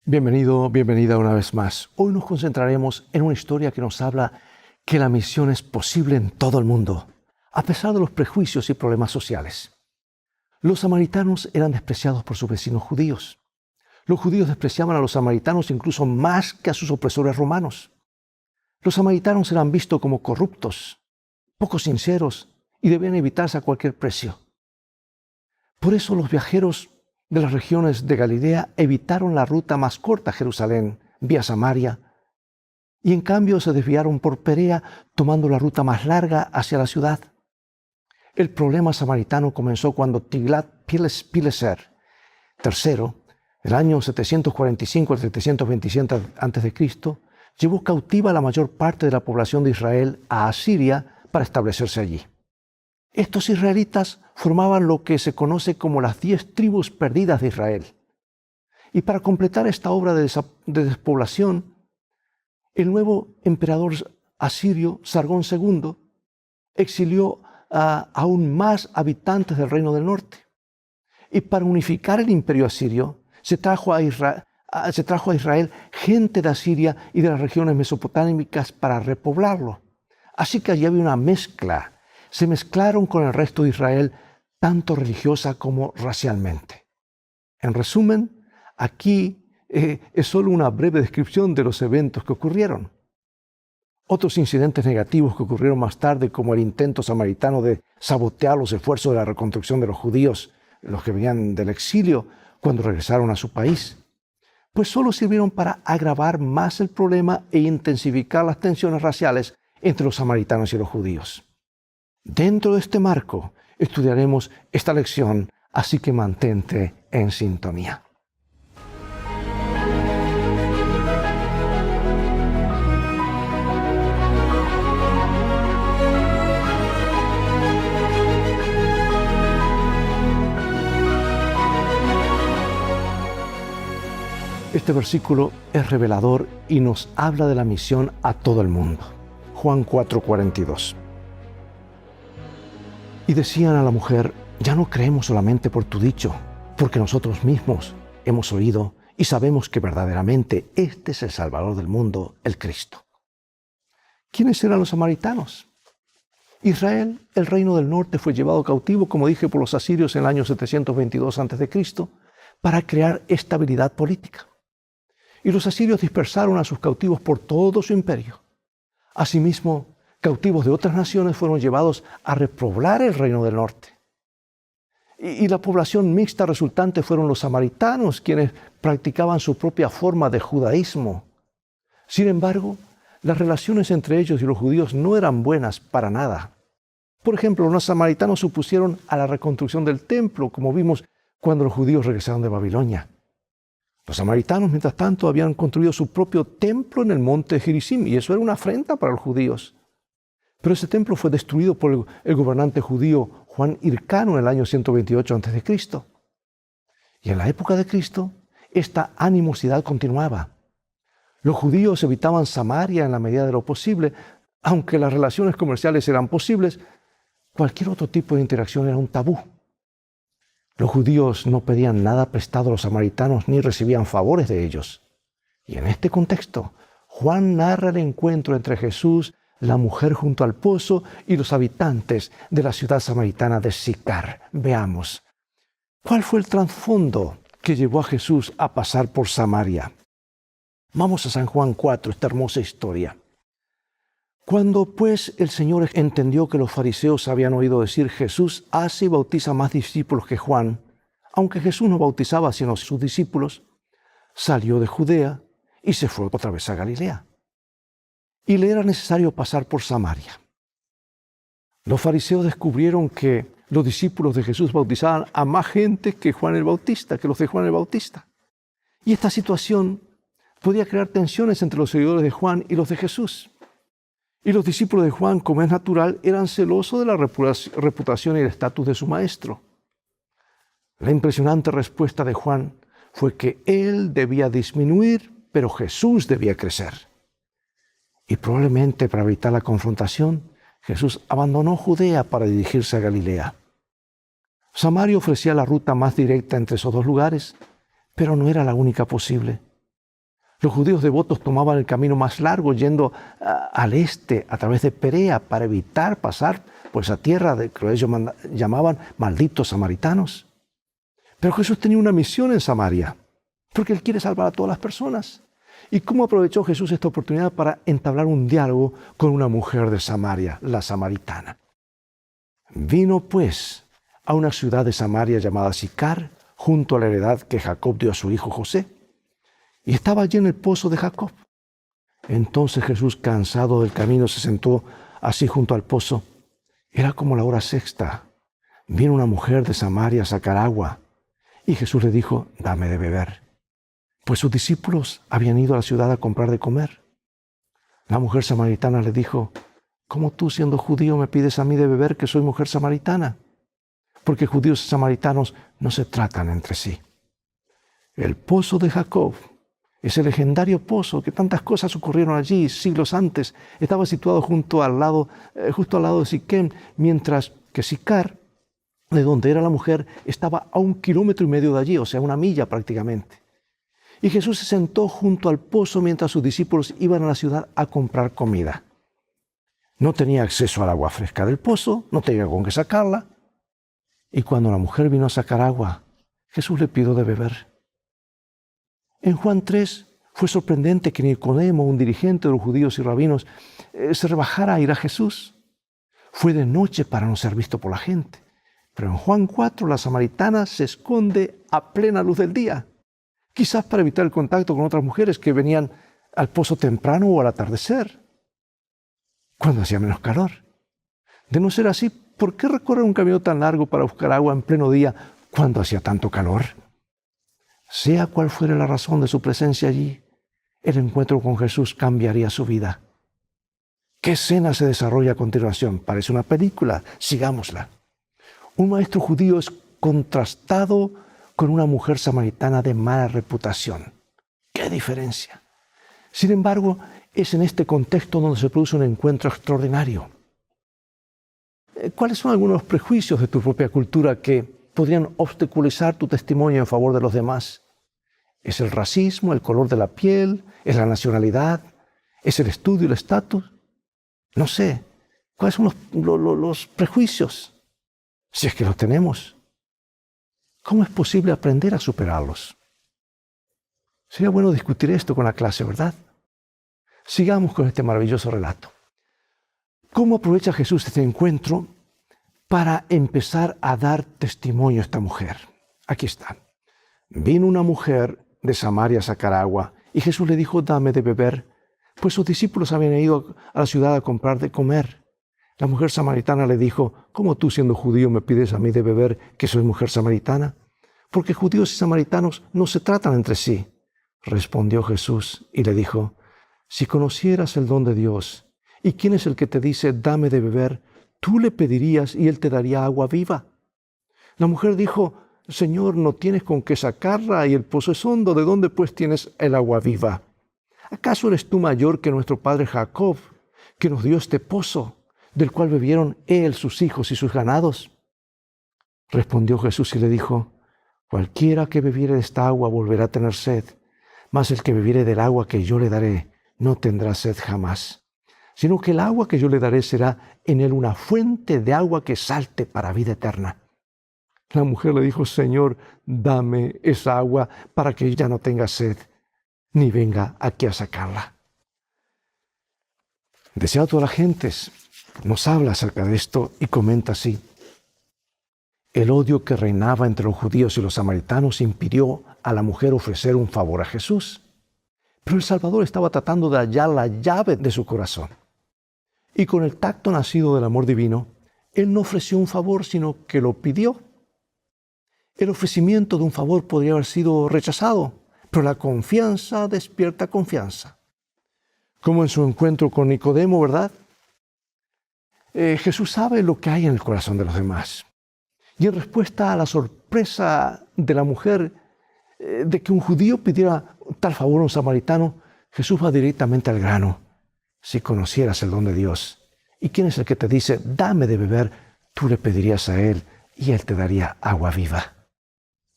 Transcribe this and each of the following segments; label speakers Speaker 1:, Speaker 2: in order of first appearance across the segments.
Speaker 1: Bienvenido, bienvenida una vez más. Hoy nos concentraremos en una historia que nos habla que la misión es posible en todo el mundo, a pesar de los prejuicios y problemas sociales. Los samaritanos eran despreciados por sus vecinos judíos. Los judíos despreciaban a los samaritanos incluso más que a sus opresores romanos. Los samaritanos eran vistos como corruptos, poco sinceros y debían evitarse a cualquier precio. Por eso los viajeros de las regiones de Galilea evitaron la ruta más corta a Jerusalén, vía Samaria, y en cambio se desviaron por Perea, tomando la ruta más larga hacia la ciudad. El problema samaritano comenzó cuando Tiglat-Pileser III, el año 745 al 727 a.C., llevó cautiva la mayor parte de la población de Israel a Asiria para establecerse allí. Estos israelitas formaban lo que se conoce como las 10 tribus perdidas de Israel. Y para completar esta obra de despoblación, el nuevo emperador asirio, Sargón II, exilió a aún más habitantes del reino del norte. Y para unificar el imperio asirio, se trajo a Israel gente de Asiria y de las regiones mesopotámicas para repoblarlo. Así que allí había una mezcla. Se mezclaron con el resto de Israel, tanto religiosa como racialmente. En resumen, aquí es solo una breve descripción de los eventos que ocurrieron. Otros incidentes negativos que ocurrieron más tarde, como el intento samaritano de sabotear los esfuerzos de la reconstrucción de los judíos, los que venían del exilio, cuando regresaron a su país, pues solo sirvieron para agravar más el problema e intensificar las tensiones raciales entre los samaritanos y los judíos. Dentro de este marco estudiaremos esta lección, así que mantente en sintonía. Este versículo es revelador y nos habla de la misión a todo el mundo. Juan 4:42. Y decían a la mujer: ya no creemos solamente por tu dicho, porque nosotros mismos hemos oído y sabemos que verdaderamente este es el Salvador del mundo, el Cristo. ¿Quiénes eran los samaritanos? Israel, el reino del norte, fue llevado cautivo, como dije, por los asirios en el año 722 a.C., para crear estabilidad política. Y los asirios dispersaron a sus cautivos por todo su imperio. Asimismo, cautivos de otras naciones fueron llevados a repoblar el reino del norte. Y la población mixta resultante fueron los samaritanos, quienes practicaban su propia forma de judaísmo. Sin embargo, las relaciones entre ellos y los judíos no eran buenas para nada. Por ejemplo, los samaritanos se opusieron a la reconstrucción del templo, como vimos cuando los judíos regresaron de Babilonia. Los samaritanos, mientras tanto, habían construido su propio templo en el monte Gerizim, y eso era una afrenta para los judíos. Pero ese templo fue destruido por el gobernante judío Juan Hircano en el año 128 a.C. Y en la época de Cristo, esta animosidad continuaba. Los judíos evitaban Samaria en la medida de lo posible. Aunque las relaciones comerciales eran posibles, cualquier otro tipo de interacción era un tabú. Los judíos no pedían nada prestado a los samaritanos ni recibían favores de ellos. Y en este contexto, Juan narra el encuentro entre Jesús, la mujer junto al pozo y los habitantes de la ciudad samaritana de Sicar. Veamos, ¿cuál fue el trasfondo que llevó a Jesús a pasar por Samaria? Vamos a San Juan 4, esta hermosa historia. Cuando pues el Señor entendió que los fariseos habían oído decir: Jesús hace y bautiza más discípulos que Juan, aunque Jesús no bautizaba sino sus discípulos, salió de Judea y se fue otra vez a Galilea. Y le era necesario pasar por Samaria. Los fariseos descubrieron que los discípulos de Jesús bautizaban a más gente que Juan el Bautista, que los de Juan el Bautista. Y esta situación podía crear tensiones entre los seguidores de Juan y los de Jesús. Y los discípulos de Juan, como es natural, eran celosos de la reputación y el estatus de su maestro. La impresionante respuesta de Juan fue que él debía disminuir, pero Jesús debía crecer. Y probablemente para evitar la confrontación, Jesús abandonó Judea para dirigirse a Galilea. Samaria ofrecía la ruta más directa entre esos dos lugares, pero no era la única posible. Los judíos devotos tomaban el camino más largo yendo al este a través de Perea para evitar pasar por esa tierra que ellos llamaban malditos samaritanos. Pero Jesús tenía una misión en Samaria, porque Él quiere salvar a todas las personas. ¿Y cómo aprovechó Jesús esta oportunidad para entablar un diálogo con una mujer de Samaria, la samaritana? Vino pues a una ciudad de Samaria llamada Sicar, junto a la heredad que Jacob dio a su hijo José. Y estaba allí en el pozo de Jacob. Entonces Jesús, cansado del camino, se sentó así junto al pozo. Era como la hora sexta. Vino una mujer de Samaria a sacar agua. Y Jesús le dijo, dame de beber. Pues sus discípulos habían ido a la ciudad a comprar de comer. La mujer samaritana le dijo, ¿cómo tú, siendo judío, me pides a mí de beber, que soy mujer samaritana? Porque judíos y samaritanos no se tratan entre sí. El pozo de Jacob, ese legendario pozo que tantas cosas ocurrieron allí siglos antes, estaba situado justo al lado de Siquem, mientras que Sicar, de donde era la mujer, estaba a 1,5 kilómetros de allí, o sea, 1 milla prácticamente. Y Jesús se sentó junto al pozo mientras sus discípulos iban a la ciudad a comprar comida. No tenía acceso al agua fresca del pozo, no tenía con qué sacarla. Y cuando la mujer vino a sacar agua, Jesús le pidió de beber. En Juan 3 fue sorprendente que Nicodemo, un dirigente de los judíos y rabinos, se rebajara a ir a Jesús. Fue de noche para no ser visto por la gente. Pero en Juan 4 la samaritana se esconde a plena luz del día, quizás para evitar el contacto con otras mujeres que venían al pozo temprano o al atardecer, cuando hacía menos calor. De no ser así, ¿por qué recorrer un camino tan largo para buscar agua en pleno día cuando hacía tanto calor? Sea cual fuera la razón de su presencia allí, el encuentro con Jesús cambiaría su vida. ¿Qué escena se desarrolla a continuación? Parece una película, sigámosla. Un maestro judío es contrastado con una mujer samaritana de mala reputación. ¡Qué diferencia! Sin embargo, es en este contexto donde se produce un encuentro extraordinario. ¿Cuáles son algunos prejuicios de tu propia cultura que podrían obstaculizar tu testimonio en favor de los demás? ¿Es el racismo, el color de la piel? ¿Es la nacionalidad? ¿Es el estudio y el estatus? No sé. ¿Cuáles son los prejuicios? Si es que los tenemos. ¿Cómo es posible aprender a superarlos? Sería bueno discutir esto con la clase, ¿verdad? Sigamos con este maravilloso relato. ¿Cómo aprovecha Jesús este encuentro para empezar a dar testimonio a esta mujer? Aquí está. Vino una mujer de Samaria a sacar agua y Jesús le dijo, dame de beber, pues sus discípulos habían ido a la ciudad a comprar de comer. La mujer samaritana le dijo, ¿cómo tú, siendo judío, me pides a mí de beber, que soy mujer samaritana? Porque judíos y samaritanos no se tratan entre sí. Respondió Jesús y le dijo, si conocieras el don de Dios, ¿y quién es el que te dice, dame de beber? Tú le pedirías y él te daría agua viva. La mujer dijo, Señor, no tienes con qué sacarla y el pozo es hondo, ¿de dónde pues tienes el agua viva? ¿Acaso eres tú mayor que nuestro padre Jacob, que nos dio este pozo, del cual bebieron él, sus hijos y sus ganados? Respondió Jesús y le dijo, cualquiera que bebiere de esta agua volverá a tener sed, mas el que bebiere del agua que yo le daré no tendrá sed jamás, sino que el agua que yo le daré será en él una fuente de agua que salte para vida eterna. La mujer le dijo, Señor, dame esa agua para que ella no tenga sed, ni venga aquí a sacarla. Deseado todas las gentes nos habla acerca de esto y comenta así. El odio que reinaba entre los judíos y los samaritanos impidió a la mujer ofrecer un favor a Jesús. Pero el Salvador estaba tratando de hallar la llave de su corazón. Y con el tacto nacido del amor divino, Él no ofreció un favor, sino que lo pidió. El ofrecimiento de un favor podría haber sido rechazado, pero la confianza despierta confianza. Como en su encuentro con Nicodemo, ¿verdad? Jesús sabe lo que hay en el corazón de los demás. Y en respuesta a la sorpresa de la mujer de que un judío pidiera tal favor a un samaritano, Jesús va directamente al grano. Si conocieras el don de Dios, ¿y quién es el que te dice, dame de beber? Tú le pedirías a él y él te daría agua viva.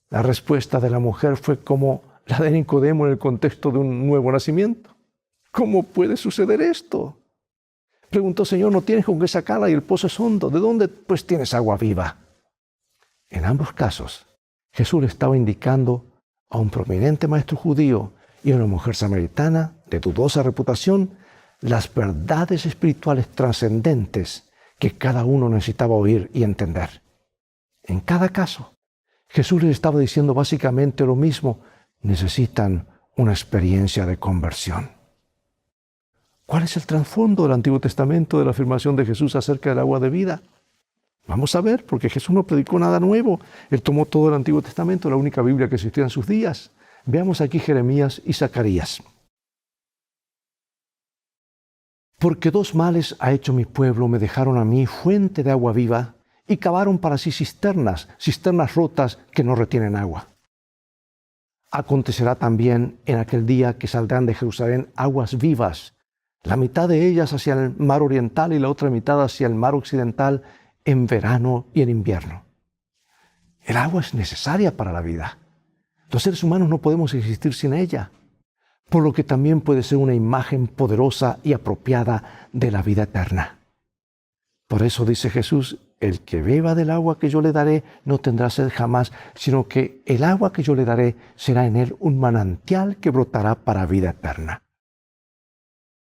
Speaker 1: La respuesta de la mujer fue como la de Nicodemo en el contexto de un nuevo nacimiento. ¿Cómo puede suceder esto? Preguntó: Señor, no tienes con qué sacarla y el pozo es hondo. ¿De dónde pues tienes agua viva? En ambos casos, Jesús le estaba indicando a un prominente maestro judío y a una mujer samaritana de dudosa reputación las verdades espirituales trascendentes que cada uno necesitaba oír y entender. En cada caso, Jesús les estaba diciendo básicamente lo mismo: necesitan una experiencia de conversión. ¿Cuál es el trasfondo del Antiguo Testamento de la afirmación de Jesús acerca del agua de vida? Vamos a ver, porque Jesús no predicó nada nuevo. Él tomó todo el Antiguo Testamento, la única Biblia que existía en sus días. Veamos aquí Jeremías y Zacarías. Porque dos males ha hecho mi pueblo: me dejaron a mí fuente de agua viva y cavaron para sí cisternas rotas que no retienen agua. Acontecerá también en aquel día que saldrán de Jerusalén aguas vivas, la mitad de ellas hacia el mar oriental y la otra mitad hacia el mar occidental, en verano y en invierno. El agua es necesaria para la vida. Los seres humanos no podemos existir sin ella, por lo que también puede ser una imagen poderosa y apropiada de la vida eterna. Por eso dice Jesús: el que beba del agua que yo le daré no tendrá sed jamás, sino que el agua que yo le daré será en él un manantial que brotará para vida eterna.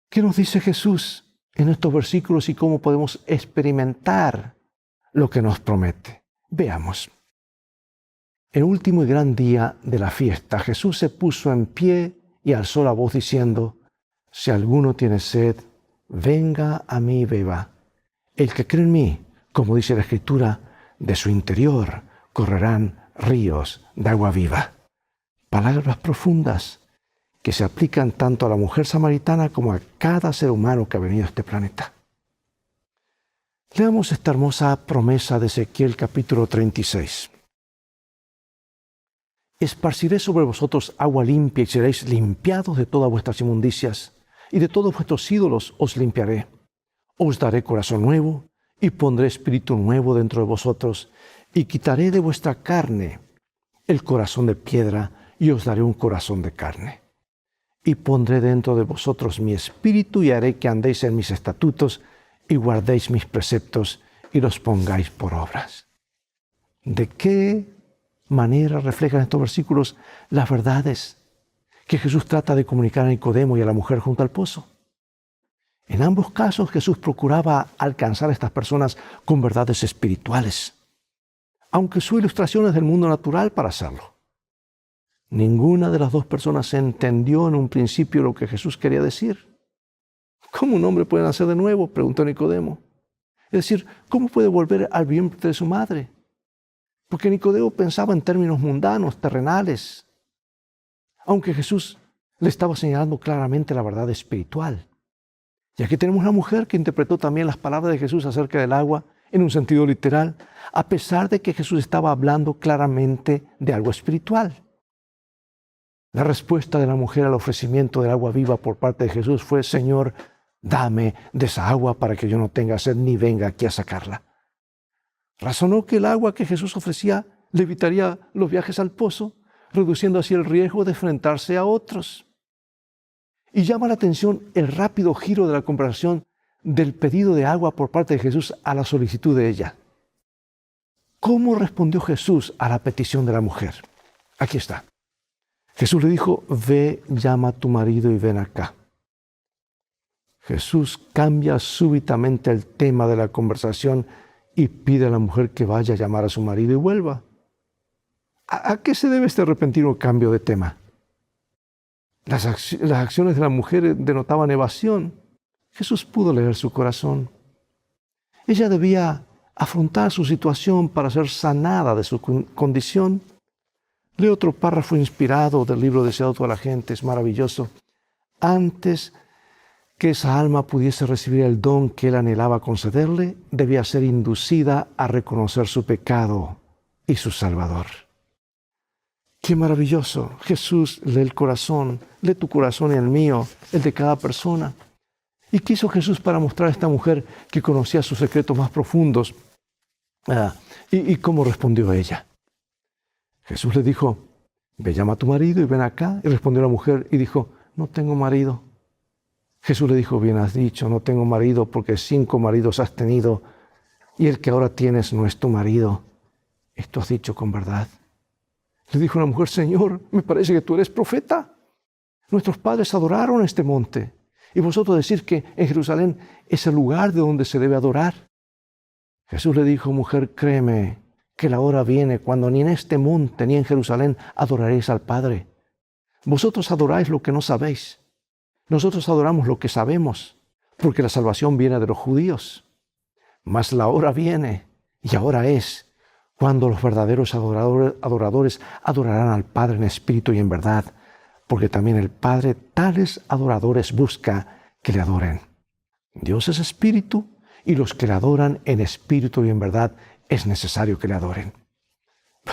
Speaker 1: ¿Qué nos dice Jesús en estos versículos y cómo podemos experimentar lo que nos promete? Veamos. El último y gran día de la fiesta, Jesús se puso en pie y alzó la voz diciendo: si alguno tiene sed, venga a mí y beba. El que cree en mí, como dice la Escritura, de su interior correrán ríos de agua viva. Palabras profundas que se aplican tanto a la mujer samaritana como a cada ser humano que ha venido a este planeta. Leamos esta hermosa promesa de Ezequiel capítulo 36. Esparciré sobre vosotros agua limpia y seréis limpiados de todas vuestras inmundicias, y de todos vuestros ídolos os limpiaré. Os daré corazón nuevo y pondré espíritu nuevo dentro de vosotros, y quitaré de vuestra carne el corazón de piedra y os daré un corazón de carne. Y pondré dentro de vosotros mi espíritu y haré que andéis en mis estatutos y guardéis mis preceptos y los pongáis por obras. ¿De qué manera reflejan estos versículos las verdades que Jesús trata de comunicar a Nicodemo y a la mujer junto al pozo? En ambos casos Jesús procuraba alcanzar a estas personas con verdades espirituales, aunque su ilustración es del mundo natural para hacerlo. Ninguna de las dos personas entendió en un principio lo que Jesús quería decir. ¿Cómo un hombre puede nacer de nuevo?, preguntó Nicodemo. Es decir, ¿cómo puede volver al vientre de su madre? Porque Nicodemo pensaba en términos mundanos, terrenales, aunque Jesús le estaba señalando claramente la verdad espiritual. Y aquí tenemos una mujer que interpretó también las palabras de Jesús acerca del agua en un sentido literal, a pesar de que Jesús estaba hablando claramente de algo espiritual. La respuesta de la mujer al ofrecimiento del agua viva por parte de Jesús fue: Señor, dame de esa agua para que yo no tenga sed ni venga aquí a sacarla. Razonó que el agua que Jesús ofrecía le evitaría los viajes al pozo, reduciendo así el riesgo de enfrentarse a otros. Y llama la atención el rápido giro de la conversación del pedido de agua por parte de Jesús a la solicitud de ella. ¿Cómo respondió Jesús a la petición de la mujer? Aquí está. Jesús le dijo: ve, llama a tu marido y ven acá. Jesús cambia súbitamente el tema de la conversación y pide a la mujer que vaya a llamar a su marido y vuelva. ¿A qué se debe este repentino cambio de tema? Las acciones de la mujer denotaban evasión. Jesús pudo leer su corazón. Ella debía afrontar su situación para ser sanada de su condición. Lee otro párrafo inspirado del libro Deseado de toda la gente, es maravilloso. Antes que esa alma pudiese recibir el don que él anhelaba concederle, debía ser inducida a reconocer su pecado y su Salvador. ¡Qué maravilloso! Jesús lee el corazón, lee tu corazón y el mío, el de cada persona. ¿Y qué hizo Jesús para mostrar a esta mujer que conocía sus secretos más profundos? ¿Y cómo respondió ella? Jesús le dijo: ve, llama a tu marido y ven acá. Y respondió la mujer y dijo, no tengo marido. Jesús le dijo, bien has dicho, no tengo marido, porque 5 maridos has tenido, y el que ahora tienes no es tu marido. Esto has dicho con verdad. Le dijo la mujer, Señor, me parece que tú eres profeta. Nuestros padres adoraron este monte, y vosotros decís que en Jerusalén es el lugar de donde se debe adorar. Jesús le dijo, mujer, créeme, que la hora viene cuando ni en este monte ni en Jerusalén adoraréis al Padre. Vosotros adoráis lo que no sabéis. Nosotros adoramos lo que sabemos, porque la salvación viene de los judíos. Mas la hora viene, y ahora es, cuando los verdaderos adoradores adorarán al Padre en espíritu y en verdad, porque también el Padre tales adoradores busca que le adoren. Dios es espíritu, y los que le adoran en espíritu y en verdad es necesario que le adoren.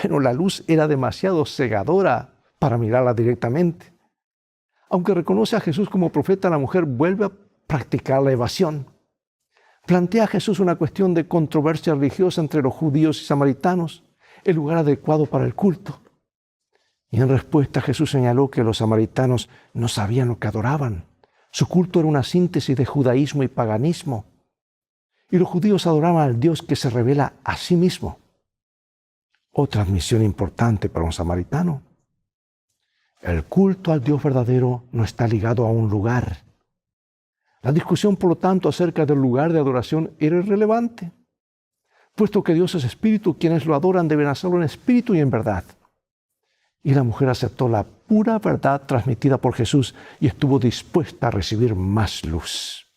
Speaker 1: Pero la luz era demasiado cegadora para mirarla directamente. Aunque reconoce a Jesús como profeta, la mujer vuelve a practicar la evasión. Plantea a Jesús una cuestión de controversia religiosa entre los judíos y samaritanos, el lugar adecuado para el culto. Y en respuesta Jesús señaló que los samaritanos no sabían lo que adoraban. Su culto era una síntesis de judaísmo y paganismo. Y los judíos adoraban al Dios que se revela a sí mismo. Otra admisión importante para un samaritano. El culto al Dios verdadero no está ligado a un lugar. La discusión, por lo tanto, acerca del lugar de adoración era irrelevante, puesto que Dios es espíritu, quienes lo adoran deben hacerlo en espíritu y en verdad. Y la mujer aceptó la pura verdad transmitida por Jesús y estuvo dispuesta a recibir más luz.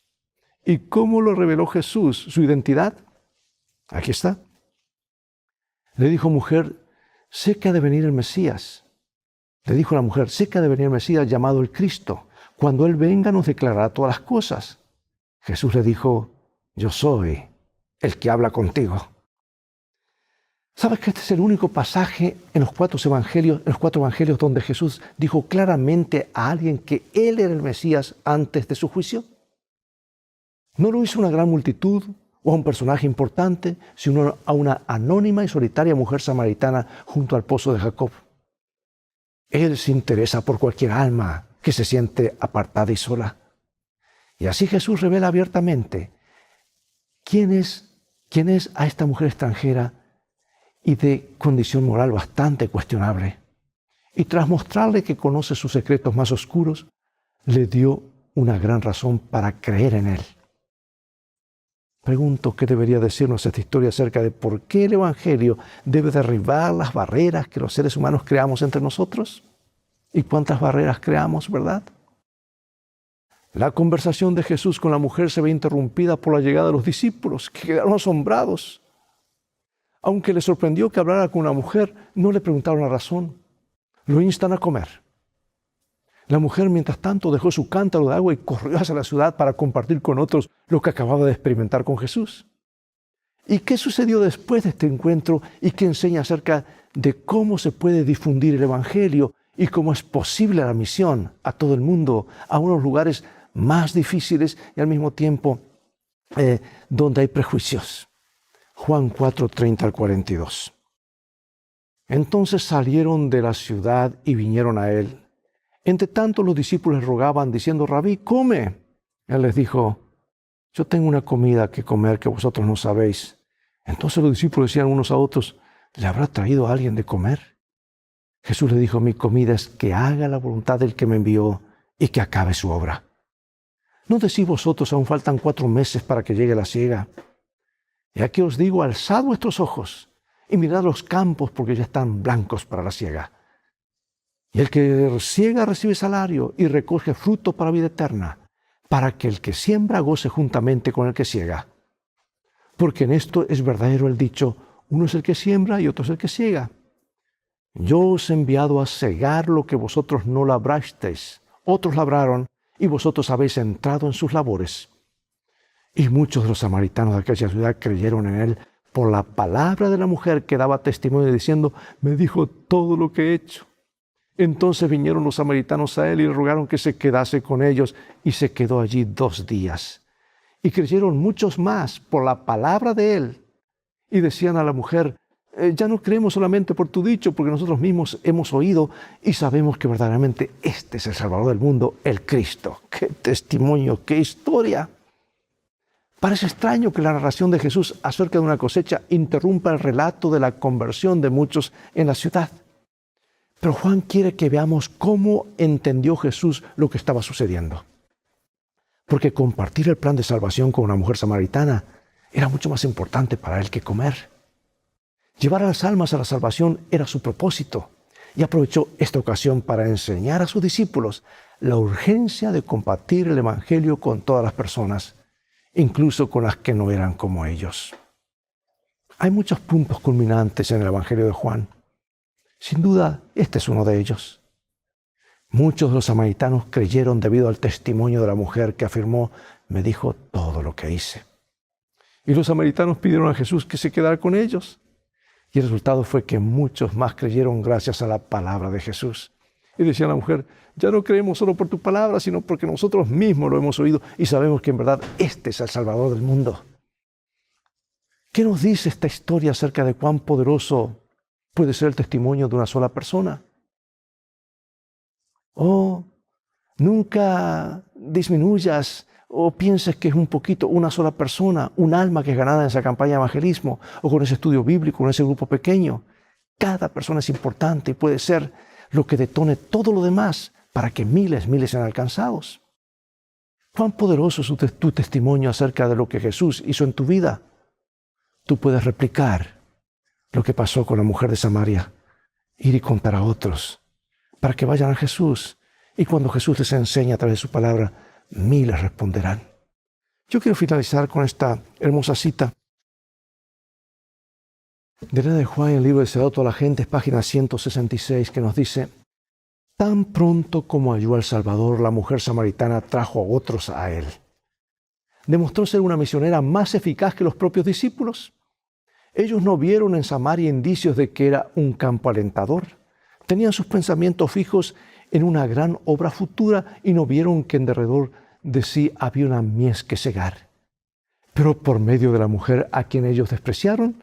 Speaker 1: ¿Y cómo lo reveló Jesús? ¿Su identidad? Aquí está. Le dijo, mujer, sé que ha de venir el Mesías. Le dijo la mujer, sé que ha de venir el Mesías llamado el Cristo. Cuando Él venga nos declarará todas las cosas. Jesús le dijo, yo soy el que habla contigo. ¿Sabes que este es el único pasaje en los cuatro evangelios donde Jesús dijo claramente a alguien que Él era el Mesías antes de su juicio? No lo hizo una gran multitud o a un personaje importante, sino a una anónima y solitaria mujer samaritana junto al pozo de Jacob. Él se interesa por cualquier alma que se siente apartada y sola. Y así Jesús revela abiertamente quién es a esta mujer extranjera y de condición moral bastante cuestionable. Y tras mostrarle que conoce sus secretos más oscuros, le dio una gran razón para creer en Él. Pregunto qué debería decirnos esta historia acerca de por qué el Evangelio debe derribar las barreras que los seres humanos creamos entre nosotros. ¿Y cuántas barreras creamos, verdad? La conversación de Jesús con la mujer se ve interrumpida por la llegada de los discípulos, que quedaron asombrados. Aunque les sorprendió que hablara con una mujer, no le preguntaron la razón. Lo instan a comer. La mujer, mientras tanto, dejó su cántaro de agua y corrió hacia la ciudad para compartir con otros lo que acababa de experimentar con Jesús. ¿Y qué sucedió después de este encuentro y qué enseña acerca de cómo se puede difundir el Evangelio y cómo es posible la misión a todo el mundo, a unos lugares más difíciles y al mismo tiempo donde hay prejuicios? Juan 4, 30 al 42. Entonces salieron de la ciudad y vinieron a él. Entre tanto los discípulos le rogaban diciendo, Rabí, come. Él les dijo, yo tengo una comida que comer que vosotros no sabéis. Entonces los discípulos decían unos a otros, ¿le habrá traído a alguien de comer? Jesús le dijo, mi comida es que haga la voluntad del que me envió y que acabe su obra. ¿No decís vosotros, aún faltan 4 meses para que llegue la siega? Y aquí os digo, alzad vuestros ojos y mirad los campos porque ya están blancos para la siega. Y el que siega recibe salario y recoge fruto para vida eterna, para que el que siembra goce juntamente con el que siega. Porque en esto es verdadero el dicho, uno es el que siembra y otro es el que siega. Yo os he enviado a segar lo que vosotros no labrasteis, otros labraron y vosotros habéis entrado en sus labores. Y muchos de los samaritanos de aquella ciudad creyeron en él por la palabra de la mujer que daba testimonio diciendo, me dijo todo lo que he hecho. Entonces vinieron los samaritanos a él y le rogaron que se quedase con ellos y se quedó allí 2 días. Y creyeron muchos más por la palabra de él y decían a la mujer, Ya no creemos solamente por tu dicho, porque nosotros mismos hemos oído y sabemos que verdaderamente este es el Salvador del mundo, el Cristo. ¡Qué testimonio, qué historia! Parece extraño que la narración de Jesús acerca de una cosecha interrumpa el relato de la conversión de muchos en la ciudad. Pero Juan quiere que veamos cómo entendió Jesús lo que estaba sucediendo. Porque compartir el plan de salvación con una mujer samaritana era mucho más importante para él que comer. Llevar a las almas a la salvación era su propósito, y aprovechó esta ocasión para enseñar a sus discípulos la urgencia de compartir el Evangelio con todas las personas, incluso con las que no eran como ellos. Hay muchos puntos culminantes en el Evangelio de Juan. Sin duda, este es uno de ellos. Muchos de los samaritanos creyeron debido al testimonio de la mujer que afirmó: me dijo todo lo que hice. Y los samaritanos pidieron a Jesús que se quedara con ellos. Y el resultado fue que muchos más creyeron gracias a la palabra de Jesús. Y decía la mujer: ya no creemos solo por tu palabra, sino porque nosotros mismos lo hemos oído y sabemos que en verdad este es el Salvador del mundo. ¿Qué nos dice esta historia acerca de cuán poderoso puede ser el testimonio de una sola persona? Nunca disminuyas o pienses que es un poquito, una sola persona, un alma que es ganada en esa campaña de evangelismo, o con ese estudio bíblico, con ese grupo pequeño. Cada persona es importante y puede ser lo que detone todo lo demás para que miles sean alcanzados. ¿Cuán poderoso es tu testimonio acerca de lo que Jesús hizo en tu vida? Tú puedes replicar lo que pasó con la mujer de Samaria, ir y contar a otros, para que vayan a Jesús. Y cuando Jesús les enseña a través de su palabra, miles responderán. Yo quiero finalizar con esta hermosa cita de Elena de White en el libro de Deseado a toda la gente, página 166, que nos dice: tan pronto como halló al Salvador, la mujer samaritana trajo a otros a él. Demostró ser una misionera más eficaz que los propios discípulos. Ellos no vieron en Samaria indicios de que era un campo alentador. Tenían sus pensamientos fijos en una gran obra futura y no vieron que en derredor de sí había una mies que cegar. Pero por medio de la mujer a quien ellos despreciaron,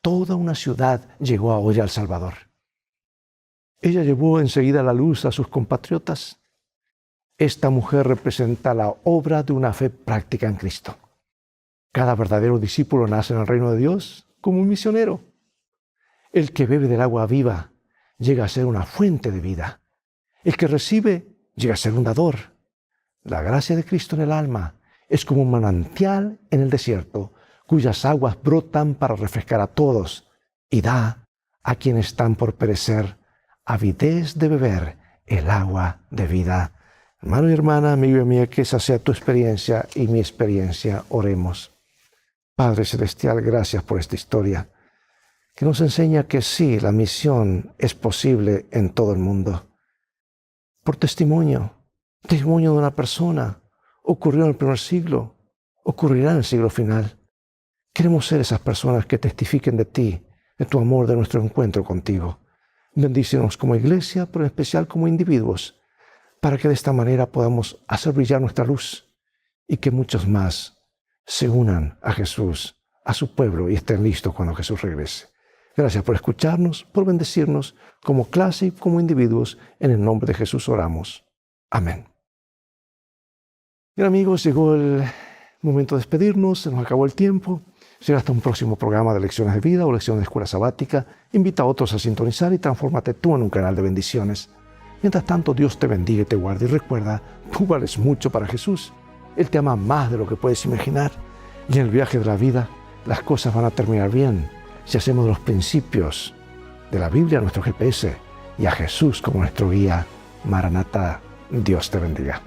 Speaker 1: toda una ciudad llegó a oír al Salvador. Ella llevó enseguida la luz a sus compatriotas. Esta mujer representa la obra de una fe práctica en Cristo. Cada verdadero discípulo nace en el reino de Dios como un misionero. El que bebe del agua viva llega a ser una fuente de vida. El que recibe llega a ser un dador. La gracia de Cristo en el alma es como un manantial en el desierto, cuyas aguas brotan para refrescar a todos y da a quienes están por perecer avidez de beber el agua de vida. Hermano y hermana, amigo y amiga, que esa sea tu experiencia y mi experiencia. Oremos. Padre Celestial, gracias por esta historia, que nos enseña que sí, la misión es posible en todo el mundo. Por testimonio de una persona, ocurrió en el primer siglo, ocurrirá en el siglo final. Queremos ser esas personas que testifiquen de ti, de tu amor, de nuestro encuentro contigo. Bendícenos como iglesia, pero en especial como individuos, para que de esta manera podamos hacer brillar nuestra luz y que muchos más se unan a Jesús, a su pueblo, y estén listos cuando Jesús regrese. Gracias por escucharnos, por bendecirnos como clase y como individuos. En el nombre de Jesús oramos. Amén. Bien, amigos, llegó el momento de despedirnos, se nos acabó el tiempo. Será hasta un próximo programa de Lecciones de Vida o Lecciones de Escuela Sabática. Invita a otros a sintonizar y transfórmate tú en un canal de bendiciones. Mientras tanto, Dios te bendiga y te guarde. Y recuerda, tú vales mucho para Jesús. Él te ama más de lo que puedes imaginar. Y en el viaje de la vida, las cosas van a terminar bien si hacemos de los principios de la Biblia nuestro GPS y a Jesús como nuestro guía. Maranatá, Dios te bendiga.